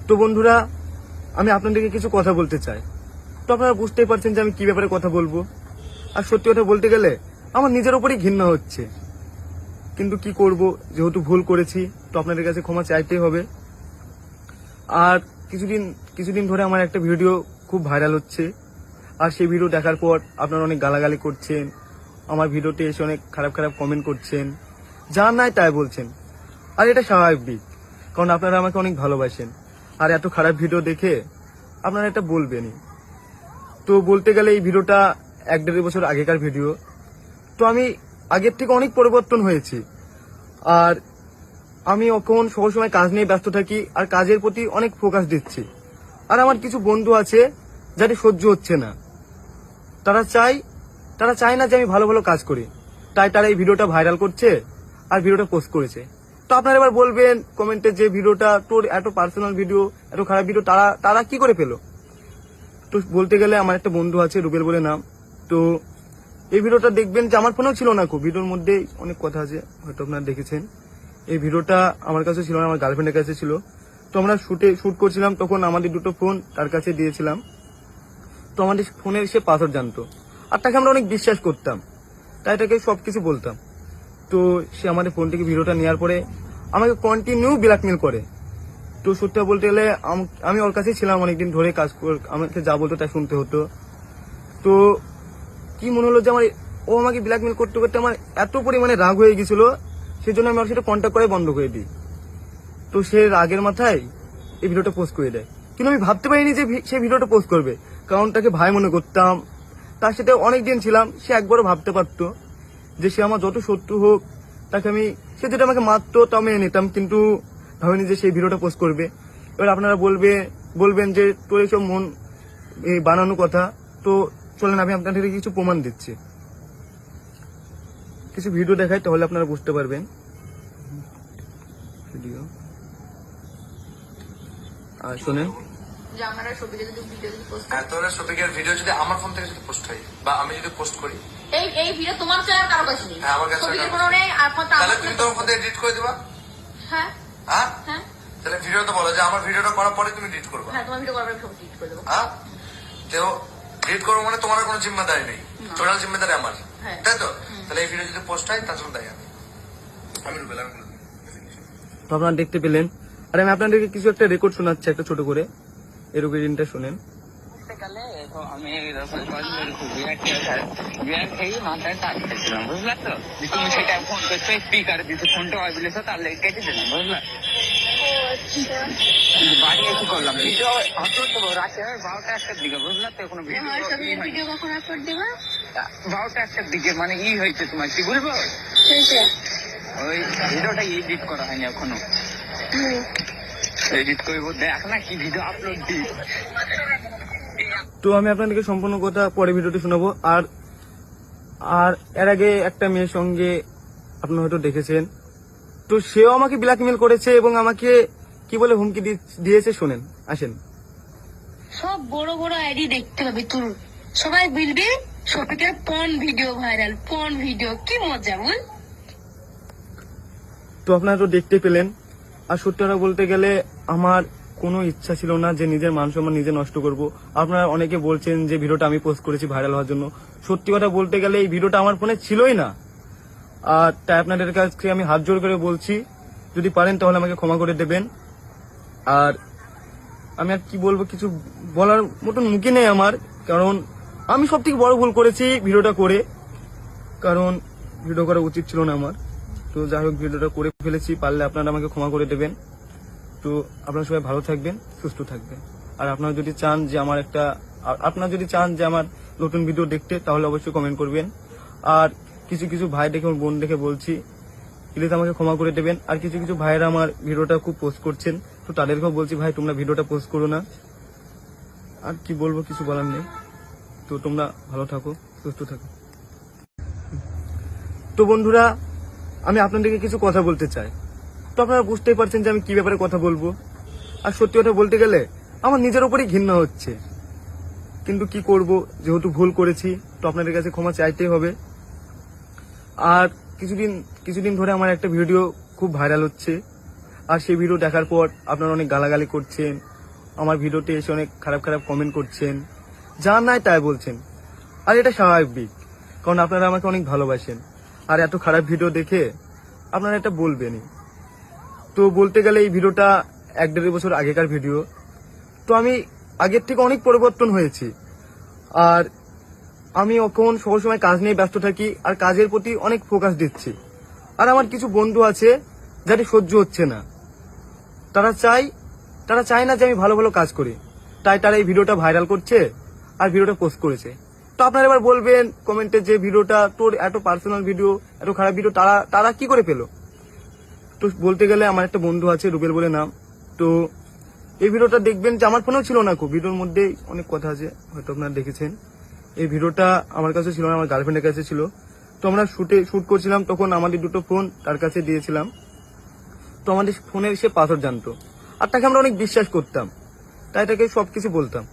তো বন্ধুরা, আমি আপনাদেরকে কিছু কথা বলতে চাই। তো আপনারা বুঝতেই পারছেন যে আমি কি ব্যাপারে কথা বলবো। আর সত্যি কথা বলতে গেলে আমার নিজের উপরই ঘৃণা হচ্ছে, কিন্তু কি করব, যেহেতু ভুল করেছি তো আপনাদের কাছে ক্ষমা চাইতেই হবে। আর কিছুদিন ধরে আমার একটা ভিডিও খুব ভাইরাল হচ্ছে, আর সেই ভিডিও দেখার পর আপনারা অনেক গালাগালি করছেন, আমার ভিডিওতে এসে অনেক খারাপ খারাপ কমেন্ট করছেন, যা নাই তাই বলছেন। আর এটা স্বাভাবিক, কারণ আপনারা আমাকে অনেক ভালোবাসেন। আর এত খারাপ ভিডিও দেখে আপনারা এটা বলবেনই। তো বলতে গেলে এই ভিডিওটা 1-1.5 বছর আগেকার ভিডিও। তো আমি আগের থেকে অনেক পরিবর্তন হয়েছি। আর আমি এখন সবসময় কাজ নিয়ে ব্যস্ত থাকি আর কাজের প্রতি অনেক ফোকাস দিচ্ছি। আর আমার কিছু বন্ধু আছে যাদের সহ্য হচ্ছে না, তারা চায় না যে আমি ভালো ভালো কাজ করি, তাই তারা এই ভিডিওটা ভাইরাল করছে আর ভিডিওটা পোস্ট করেছে। তো আপনারা এবার বলবেন কমেন্টে যে ভিডিওটা তোর এত পার্সোনাল ভিডিও, এত খারাপ ভিডিও তারা কি করে পেলো। তো বলতে গেলে আমার একটা বন্ধু আছে, রুবেল বলে নাম। তো এই ভিডিওটা দেখবেন যে আমার ফোনেও ছিল না, খুব ভিডিওর মধ্যে অনেক কথা আছে, হয়তো আপনারা দেখেছেন। এই ভিডিওটা আমার কাছে ছিল না, আমার গার্লফ্রেন্ডের কাছে ছিল। তো আমরা শুট করছিলাম, তখন আমাদের দুটো ফোন তার কাছে দিয়েছিলাম। তো আমাদের ফোনের সে পাসওয়ার্ড জানতো, আর তাকে আমরা অনেক বিশ্বাস করতাম, তাই তাকে সবকিছু বলতাম। তো সে আমাদের ফোন থেকে ভিডিওটা নেওয়ার পরে আমাকে কন্টিনিউ ব্ল্যাকমেল করে। তো সত্যি বলতে গেলে আমি ওর কাছেই ছিলাম অনেকদিন ধরে, আমাকে যা বলতো তাই শুনতে হতো। তো কি মনে হলো যে ও আমাকে ব্ল্যাকমেল করতে করতে আমার এত পরিমাণে রাগ হয়ে গেছিল, সেজন্য আমি ওর সাথে কন্ট্যাক্ট করে বন্ধ করে দিই। তো সে রাগের মাথায় এই ভিডিওটা পোস্ট করে দেয়, কিন্তু আমি ভাবতে পারিনি যে সে ভিডিওটা পোস্ট করবে, কারণ তাকে ভাই মনে করতাম, তার সাথে অনেকদিন ছিলাম। সে একবারও ভাবতে পারতো যে সে আমার যত শত্রু হোক, সে যেটা আমাকে মারতো তা মেনে নিতাম, কিন্তু ভাবিনি যে সেই ভিডিওটা পোস্ট করবে। এবার আপনারা বলবেন যে তোর এইসব মন বানানো কথা। তো চলেন আমি আপনাদের কিছু প্রমাণ দিচ্ছি, কিছু ভিডিও দেখাই, তাহলে আপনারা বুঝতে পারবেন। ভিডিও আর শোনেন, শফিকের ভিডিও যদি আমার ফোন থেকে যদি পোস্ট হয় বা আমি যদি পোস্ট করি, এই ভিডিও তোমার চ্যানেল কারো কাছে নেই। হ্যাঁ, আমার কাছে তাহলে তুমি তোমার ফোন থেকে এডিট করে দিবা। হ্যাঁ হ্যাঁ, হ্যাঁ, তাহলে ভিডিওটা বলো যে আমার ভিডিওটা করার পরে তুমি এডিট করবা। হ্যাঁ, তোমার ভিডিও করার পরে সব ডিলিট করে দেবো। হ্যাঁ, তো এডিট করবো মানে তোমার কোনো জিম্মেদারি নেই, টোটাল জিম্মেদারি আমার, তাই তো? তাহলে এই ভিডিও যদি পোস্ট হয় তার জন্য দায়ী আমি রুবেল। তো আপনারা দেখতে পেলেন। আর আমি আপনাদেরকে কিছু একটা রেকর্ড শোনাচ্ছি, একটা ছোট করে, এই রেকর্ডিংটা শোনেন। আমি মাথায় টানতেছিলাম, বুঝলা তো? তুমি সেটা ফোন করছো, স্পিকার দিতে ফোনটা হয় বলেছো, তার লেগে কেটে দিলাম, বুঝলা? বাড়ি এসে করলাম ভিডিও আপলোড দেবো রাতে 12টা-1টার দিকে, বুঝলা তো? কোনো ভিডিও কখন আপলোড দেবা? 12টা-1টার দিকে, মানে হয়েছে তোমার কি বলবো, ওই ভিডিওটা এডিট করা হয়নি এখনো, এডিট করবো, দেখ না কি ভিডিও আপলোড দিই। তো আমি আপনাদেরকে সম্পূর্ণ কথা পরে ভিডিওতে শোনাবো। আর এর আগে একটা মেয়ের সঙ্গে আপনারা হয়তো দেখেছেন, তো সেও আমাকে ব্ল্যাকমেল করেছে এবং আমাকে কি বলে হুমকি দিয়েছে, শোনেন, আসেন। সব বড় বড় আইডি দেখতে হবে তোর, সবাই বলবে শফিকের porn video viral, porn video, কি মজা বল। তো আপনারা তো দেখতে পেলেন। আর সত্যি কথা বলতে গেলে আমার কোনো ইচ্ছা ছিল না যে নিজের মান সম্মান নিজে নষ্ট করব। আপনারা অনেকে বলছেন যে ভিডিওটা আমি পোস্ট করেছি ভাইরাল হওয়ার জন্য। সত্যি কথা বলতে গেলে এই ভিডিওটা আমার ফোনে ছিলই না। আর তাই আপনাদের কাছে আমি হাত জোর করে বলছি, যদি পারেন তাহলে আমাকে ক্ষমা করে দেবেন। আর আমি আর কি বলবো, কিছু বলার মতন মুখে নেই আমার, কারণ আমি সব থেকে বড় ভুল করেছি ভিডিওটা করে, কারণ ভিডিও করা উচিত ছিল না আমার। তো যাই হোক, ভিডিওটা করে ফেলেছি, পারলে আপনারা আমাকে ক্ষমা করে দেবেন। তো আপনারা সবাই ভালো থাকবেন, সুস্থ থাকবেন। আর আপনারা যদি চান যে আমার নতুন ভিডিও দেখতে, তাহলে অবশ্যই কমেন্ট করবেন। আর কিছু ভাই দেখে, বোন দেখে বলছি, প্লিজ আমাকে ক্ষমা করে দেবেন। আর কিছু ভাইয়েরা আমার ভিডিওটা খুব পোস্ট করছেন, তো তাদেরকেও বলছি, ভাই তোমরা ভিডিওটা পোস্ট করো না। আর কি বলবো, কিছু বলার নেই। তো তোমরা ভালো থাকো, সুস্থ থাকো। তো বন্ধুরা, আমি আপনাদেরকে কিছু কথা বলতে চাই। তো আপনারা বুঝতেই পারছেন যে আমি কি ব্যাপারে কথা বলবো। আর সত্যি কথা বলতে গেলে আমার নিজের উপরই ঘৃণা হচ্ছে, কিন্তু কি করব, যেহেতু ভুল করেছি তো আপনাদের কাছে ক্ষমা চাইতেই হবে। আর কিছুদিন ধরে আমার একটা ভিডিও খুব ভাইরাল হচ্ছে, আর সেই ভিডিও দেখার পর আপনারা অনেক গালাগালি করছেন, আমার ভিডিওতে এসে অনেক খারাপ খারাপ কমেন্ট করছেন, যা নাই তাই বলছেন। আর এটা স্বাভাবিক, কারণ আপনারা আমাকে অনেক ভালোবাসেন। আর এত খারাপ ভিডিও দেখে আপনারা এটা বলবেনই। তো বলতে গেলে এই ভিডিওটা 1-1.5 বছর আগেকার ভিডিও। তো আমি আগের থেকে অনেক পরিবর্তন হয়েছি। আর আমি এখন সবসময় কাজ নিয়ে ব্যস্ত থাকি আর কাজের প্রতি অনেক ফোকাস দিচ্ছি। আর আমার কিছু বন্ধু আছে যাদের সহ্য হচ্ছে না, তারা চায় না যে আমি ভালো ভালো কাজ করি, তাই তারা এই ভিডিওটা ভাইরাল করছে আর ভিডিওটা পোস্ট করেছে। তো আপনারা এবার বলবেন কমেন্টে যে ভিডিওটা তোর এত পার্সোনাল ভিডিও, এত খারাপ ভিডিও তারা কি করে পেলো। তো বলতে গেলে আমার একটা বন্ধু আছে, রুবেল বলে নাম। তো এই ভিডিওটা দেখবেন যে আমার ফোনেও ছিল না, খুব ভিডিওর মধ্যে অনেক কথা আছে, হয়তো আপনারা দেখেছেন। এই ভিডিওটা আমার কাছে ছিল না, আমার গার্লফ্রেন্ডের কাছে ছিল। তো আমরা শুট করছিলাম, তখন আমাদের 2টো ফোন তার কাছে দিয়েছিলাম। তো আমাদের ফোনের সে পাসওয়ার্ড জানতো, আর তাকে আমরা অনেক বিশ্বাস করতাম, তাই তাকে সবকিছু বলতাম।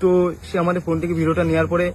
তো সে আমাদের ফোন থেকে ভিডিওটা নেওয়ার পরে